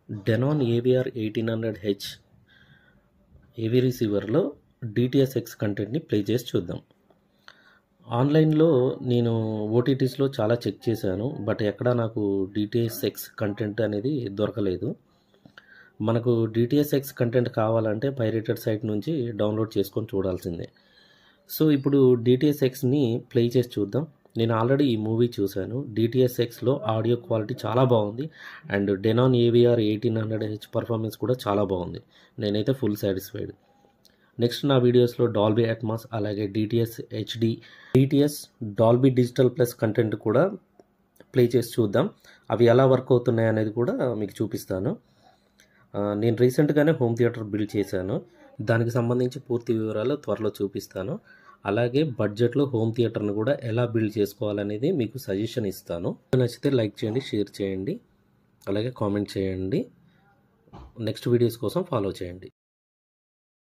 Denon AVR 1800H ఏవీ రిసీవర్లో DTS X కంటెంట్ని play చేసి చూద్దాం. ఆన్లైన్లో నేను ఓటీటీస్లో చాలా చెక్ చేశాను, బట్ ఎక్కడా నాకు డిటిఎస్ఎక్స్ కంటెంట్ అనేది దొరకలేదు. మనకు డిటిఎస్ఎక్స్ కంటెంట్ కావాలంటే పైరేటెడ్ సైట్ నుంచి డౌన్లోడ్ చేసుకొని చూడాల్సిందే. సో ఇప్పుడు డిటిఎస్ఎక్స్ని ప్లే చేసి చూద్దాం. నేను ఆల్రెడీ ఈ మూవీ చూశాను. డిటిఎస్ఎక్స్లో ఆడియో క్వాలిటీ చాలా బాగుంది and Denon AVR 1800H performance కూడా చాలా బాగుంది. నేనైతే ఫుల్ సాటిస్ఫైడ్. నెక్స్ట్ నా వీడియోస్లో డాల్బీ అట్మాస్ అలాగే DTS HD, DTS Dolby digital plus content కూడా ప్లే చేసి చూద్దాం. అవి ఎలా వర్క్ అవుతున్నాయి అనేది కూడా మీకు చూపిస్తాను. నేను రీసెంట్గానే హోమ్ థియేటర్ బిల్డ్ చేశాను. దానికి సంబంధించి పూర్తి వివరాలు త్వరలో చూపిస్తాను. అలాగే బడ్జెట్లో హోమ్ థియేటర్ను కూడా ఎలా బిల్డ్ చేసుకోవాలనేది మీకు సజెషన్ ఇస్తాను. నచ్చితే లైక్ చేయండి, షేర్ చేయండి, అలాగే కామెంట్ చేయండి. నెక్స్ట్ వీడియోస్ కోసం ఫాలో చేయండి.